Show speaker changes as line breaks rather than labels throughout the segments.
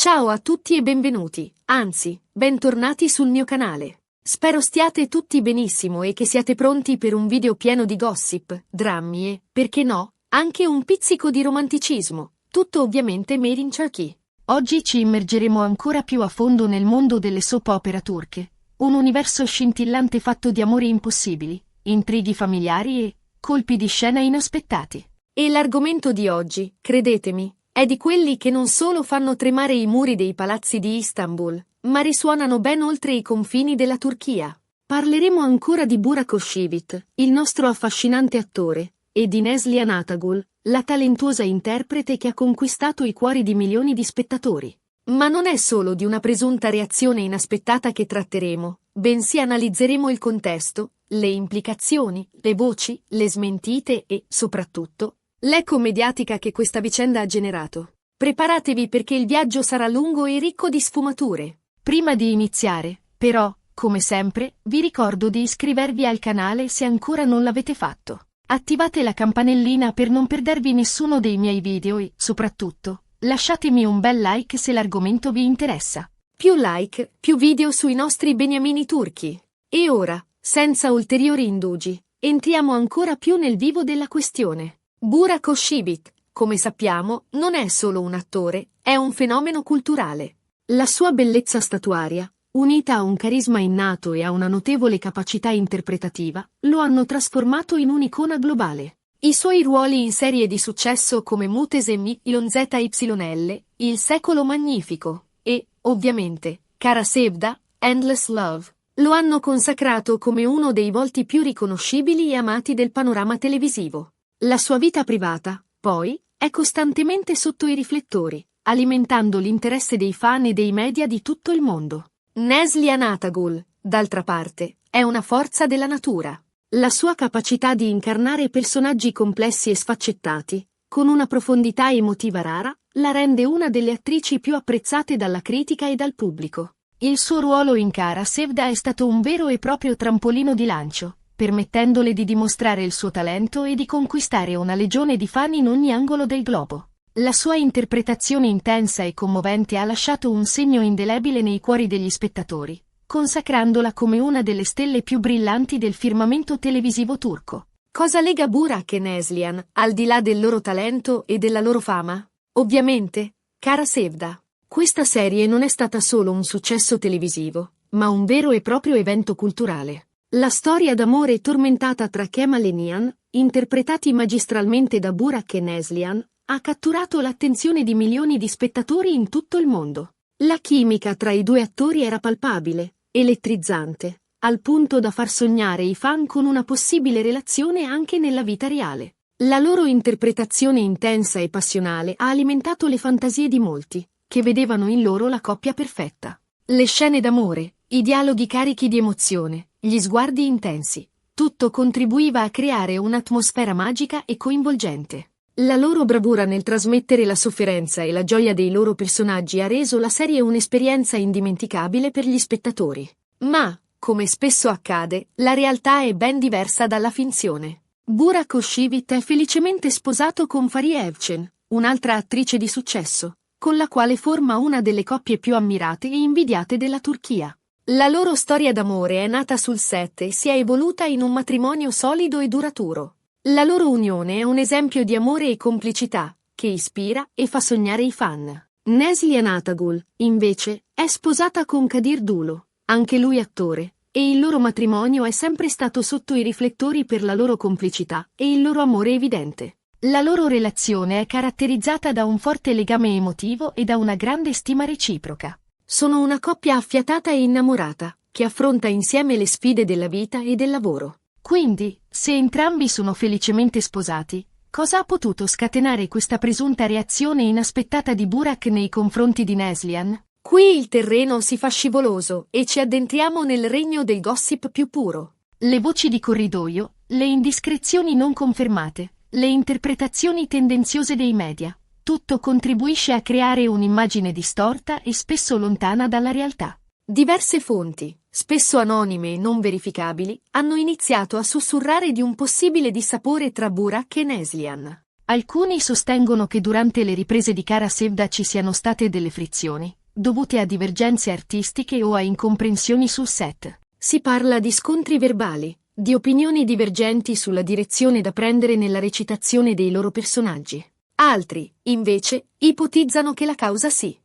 Ciao a tutti e benvenuti, anzi, bentornati sul mio canale. Spero stiate tutti benissimo e che siate pronti per un video pieno di gossip, drammi e, perché no, anche un pizzico di romanticismo, tutto ovviamente made in Turkey. Oggi ci immergeremo ancora più a fondo nel mondo delle soap opera turche, un universo scintillante fatto di amori impossibili, intrighi familiari e colpi di scena inaspettati. E l'argomento di oggi, credetemi, è di quelli che non solo fanno tremare i muri dei palazzi di Istanbul, ma risuonano ben oltre i confini della Turchia. Parleremo ancora di Burak Özçivit, il nostro affascinante attore, e di Neslihan Atagul, la talentuosa interprete che ha conquistato i cuori di milioni di spettatori. Ma non è solo di una presunta reazione inaspettata che tratteremo, bensì analizzeremo il contesto, le implicazioni, le voci, le smentite e, soprattutto, l'eco mediatica che questa vicenda ha generato. Preparatevi perché il viaggio sarà lungo e ricco di sfumature. Prima di iniziare, però, come sempre, vi ricordo di iscrivervi al canale se ancora non l'avete fatto. Attivate la campanellina per non perdervi nessuno dei miei video e, soprattutto, lasciatemi un bel like se l'argomento vi interessa. Più like, più video sui nostri beniamini turchi. E ora, senza ulteriori indugi, entriamo ancora più nel vivo della questione. Burak Özçivit, come sappiamo, non è solo un attore, è un fenomeno culturale. La sua bellezza statuaria, unita a un carisma innato e a una notevole capacità interpretativa, lo hanno trasformato in un'icona globale. I suoi ruoli in serie di successo come Muhteşem Yüzyıl, Il secolo magnifico e, ovviamente, Kara Sevda, Endless Love, lo hanno consacrato come uno dei volti più riconoscibili e amati del panorama televisivo. La sua vita privata, poi, è costantemente sotto i riflettori, alimentando l'interesse dei fan e dei media di tutto il mondo. Neslihan Atagul, d'altra parte, è una forza della natura. La sua capacità di incarnare personaggi complessi e sfaccettati, con una profondità emotiva rara, la rende una delle attrici più apprezzate dalla critica e dal pubblico. Il suo ruolo in Kara Sevda è stato un vero e proprio trampolino di lancio, permettendole di dimostrare il suo talento e di conquistare una legione di fan in ogni angolo del globo. La sua interpretazione intensa e commovente ha lasciato un segno indelebile nei cuori degli spettatori, consacrandola come una delle stelle più brillanti del firmamento televisivo turco. Cosa lega Burak e Neslihan, al di là del loro talento e della loro fama? Ovviamente, Kara Sevda. Questa serie non è stata solo un successo televisivo, ma un vero e proprio evento culturale. La storia d'amore tormentata tra Kemal e Nihan, interpretati magistralmente da Burak e Neslihan, ha catturato l'attenzione di milioni di spettatori in tutto il mondo. La chimica tra i due attori era palpabile, elettrizzante, al punto da far sognare i fan con una possibile relazione anche nella vita reale. La loro interpretazione intensa e passionale ha alimentato le fantasie di molti, che vedevano in loro la coppia perfetta. Le scene d'amore, i dialoghi carichi di emozione, gli sguardi intensi, tutto contribuiva a creare un'atmosfera magica e coinvolgente. La loro bravura nel trasmettere la sofferenza e la gioia dei loro personaggi ha reso la serie un'esperienza indimenticabile per gli spettatori. Ma, come spesso accade, la realtà è ben diversa dalla finzione. Burak Özçivit è felicemente sposato con Fariye Evcen, un'altra attrice di successo, con la quale forma una delle coppie più ammirate e invidiate della Turchia. La loro storia d'amore è nata sul set e si è evoluta in un matrimonio solido e duraturo. La loro unione è un esempio di amore e complicità, che ispira e fa sognare i fan. Neslihan Atagul, invece, è sposata con Kadir Dulo, anche lui attore, e il loro matrimonio è sempre stato sotto i riflettori per la loro complicità e il loro amore evidente. La loro relazione è caratterizzata da un forte legame emotivo e da una grande stima reciproca. Sono una coppia affiatata e innamorata, che affronta insieme le sfide della vita e del lavoro. Quindi, se entrambi sono felicemente sposati, cosa ha potuto scatenare questa presunta reazione inaspettata di Burak nei confronti di Neslihan? Qui il terreno si fa scivoloso e ci addentriamo nel regno del gossip più puro. Le voci di corridoio, le indiscrezioni non confermate, le interpretazioni tendenziose dei media. Tutto contribuisce a creare un'immagine distorta e spesso lontana dalla realtà. Diverse fonti, spesso anonime e non verificabili, hanno iniziato a sussurrare di un possibile dissapore tra Burak e Neslihan. Alcuni sostengono che durante le riprese di Cara Sevda ci siano state delle frizioni, dovute a divergenze artistiche o a incomprensioni sul set. Si parla di scontri verbali, di opinioni divergenti sulla direzione da prendere nella recitazione dei loro personaggi. Altri, invece, ipotizzano che la causa sia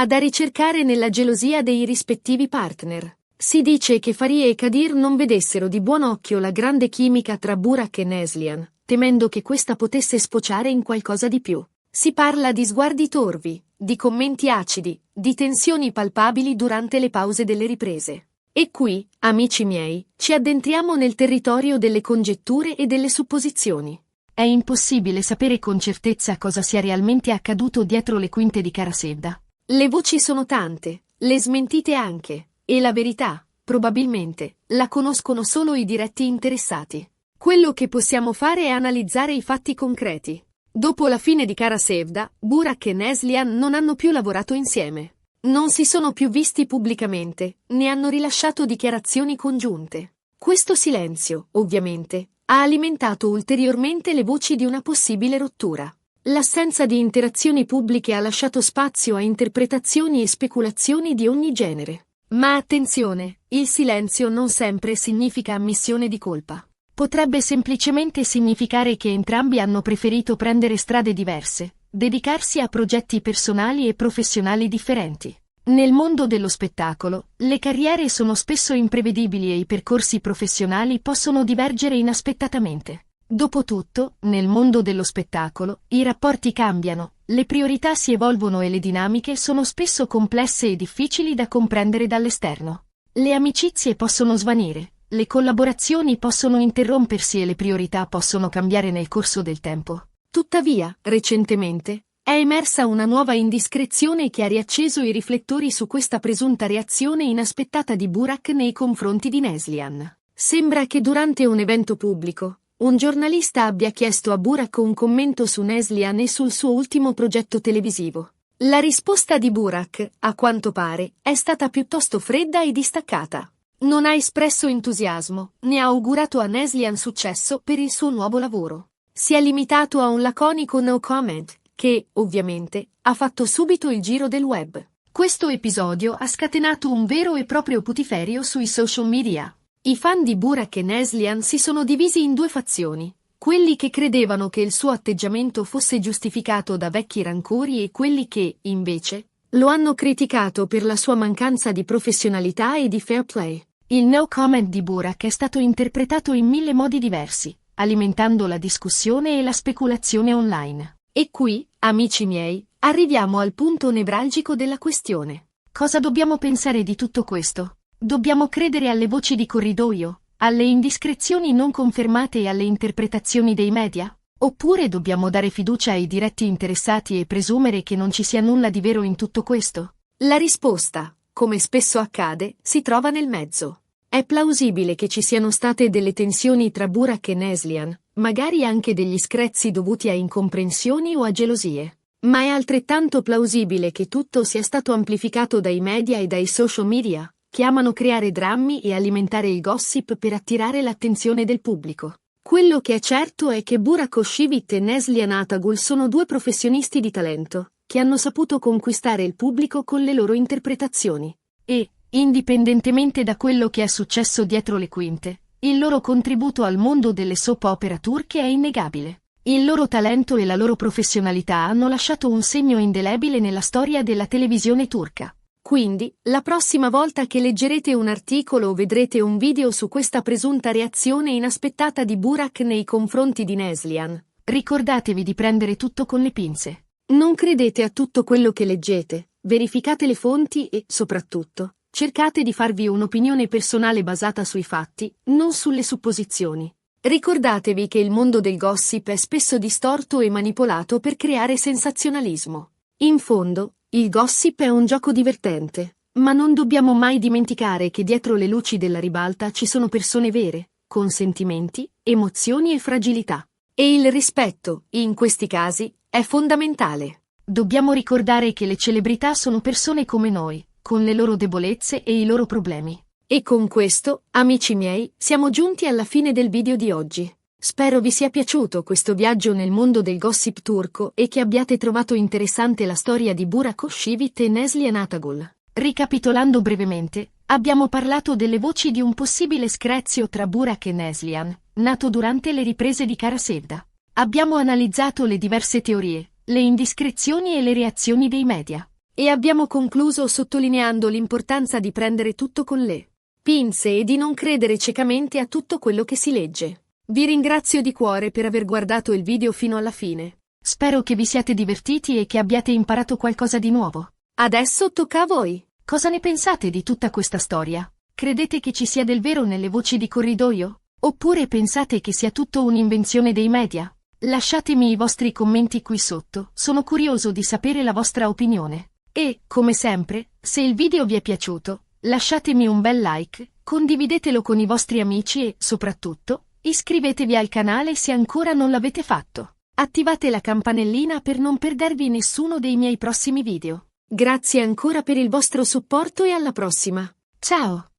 da ricercare nella gelosia dei rispettivi partner. Si dice che Faria e Kadir non vedessero di buon occhio la grande chimica tra Burak e Neslihan, temendo che questa potesse sfociare in qualcosa di più. Si parla di sguardi torvi, di commenti acidi, di tensioni palpabili durante le pause delle riprese. E qui, amici miei, ci addentriamo nel territorio delle congetture e delle supposizioni. È impossibile sapere con certezza cosa sia realmente accaduto dietro le quinte di Cara Sevda. Le voci sono tante, le smentite anche, e la verità, probabilmente, la conoscono solo i diretti interessati. Quello che possiamo fare è analizzare i fatti concreti. Dopo la fine di Cara Sevda, Burak e Neslihan non hanno più lavorato insieme. Non si sono più visti pubblicamente, né hanno rilasciato dichiarazioni congiunte. Questo silenzio, ovviamente, ha alimentato ulteriormente le voci di una possibile rottura. L'assenza di interazioni pubbliche ha lasciato spazio a interpretazioni e speculazioni di ogni genere. Ma attenzione, il silenzio non sempre significa ammissione di colpa. Potrebbe semplicemente significare che entrambi hanno preferito prendere strade diverse, dedicarsi a progetti personali e professionali differenti. Nel mondo dello spettacolo, le carriere sono spesso imprevedibili e i percorsi professionali possono divergere inaspettatamente. Dopotutto, nel mondo dello spettacolo, i rapporti cambiano, le priorità si evolvono e le dinamiche sono spesso complesse e difficili da comprendere dall'esterno. Le amicizie possono svanire, le collaborazioni possono interrompersi e le priorità possono cambiare nel corso del tempo. Tuttavia, recentemente, è emersa una nuova indiscrezione che ha riacceso i riflettori su questa presunta reazione inaspettata di Burak nei confronti di Neslihan. Sembra che durante un evento pubblico, un giornalista abbia chiesto a Burak un commento su Neslihan e sul suo ultimo progetto televisivo. La risposta di Burak, a quanto pare, è stata piuttosto fredda e distaccata. Non ha espresso entusiasmo, né ha augurato a Neslihan successo per il suo nuovo lavoro. Si è limitato a un laconico no comment, che, ovviamente, ha fatto subito il giro del web. Questo episodio ha scatenato un vero e proprio putiferio sui social media. I fan di Burak e Neslihan si sono divisi in due fazioni, quelli che credevano che il suo atteggiamento fosse giustificato da vecchi rancori e quelli che, invece, lo hanno criticato per la sua mancanza di professionalità e di fair play. Il no comment di Burak è stato interpretato in 1000 modi diversi, alimentando la discussione e la speculazione online. E qui, amici miei, arriviamo al punto nevralgico della questione. Cosa dobbiamo pensare di tutto questo? Dobbiamo credere alle voci di corridoio, alle indiscrezioni non confermate e alle interpretazioni dei media? Oppure dobbiamo dare fiducia ai diretti interessati e presumere che non ci sia nulla di vero in tutto questo? La risposta, come spesso accade, si trova nel mezzo. È plausibile che ci siano state delle tensioni tra Burak e Neslihan, magari anche degli screzi dovuti a incomprensioni o a gelosie. Ma è altrettanto plausibile che tutto sia stato amplificato dai media e dai social media, che amano creare drammi e alimentare il gossip per attirare l'attenzione del pubblico. Quello che è certo è che Burak Özçivit e Neslihan Atagul sono due professionisti di talento, che hanno saputo conquistare il pubblico con le loro interpretazioni. E, indipendentemente da quello che è successo dietro le quinte, il loro contributo al mondo delle soap opera turche è innegabile. Il loro talento e la loro professionalità hanno lasciato un segno indelebile nella storia della televisione turca. Quindi, la prossima volta che leggerete un articolo o vedrete un video su questa presunta reazione inaspettata di Burak nei confronti di Neslihan, ricordatevi di prendere tutto con le pinze. Non credete a tutto quello che leggete, verificate le fonti e, soprattutto, cercate di farvi un'opinione personale basata sui fatti, non sulle supposizioni. Ricordatevi che il mondo del gossip è spesso distorto e manipolato per creare sensazionalismo. In fondo, il gossip è un gioco divertente, ma non dobbiamo mai dimenticare che dietro le luci della ribalta ci sono persone vere, con sentimenti, emozioni e fragilità. E il rispetto, in questi casi, è fondamentale. Dobbiamo ricordare che le celebrità sono persone come noi, con le loro debolezze e i loro problemi. E con questo, amici miei, siamo giunti alla fine del video di oggi. Spero vi sia piaciuto questo viaggio nel mondo del gossip turco e che abbiate trovato interessante la storia di Burak Özçivit e Neslihan Atagul. Ricapitolando brevemente, abbiamo parlato delle voci di un possibile screzio tra Burak e Neslihan, nato durante le riprese di Kara Sevda. Abbiamo analizzato le diverse teorie, le indiscrezioni e le reazioni dei media. E abbiamo concluso sottolineando l'importanza di prendere tutto con le pinze e di non credere ciecamente a tutto quello che si legge. Vi ringrazio di cuore per aver guardato il video fino alla fine. Spero che vi siate divertiti e che abbiate imparato qualcosa di nuovo. Adesso tocca a voi. Cosa ne pensate di tutta questa storia? Credete che ci sia del vero nelle voci di corridoio? Oppure pensate che sia tutto un'invenzione dei media? Lasciatemi i vostri commenti qui sotto, sono curioso di sapere la vostra opinione. E, come sempre, se il video vi è piaciuto, lasciatemi un bel like, condividetelo con i vostri amici e, soprattutto, iscrivetevi al canale se ancora non l'avete fatto. Attivate la campanellina per non perdervi nessuno dei miei prossimi video. Grazie ancora per il vostro supporto e alla prossima. Ciao!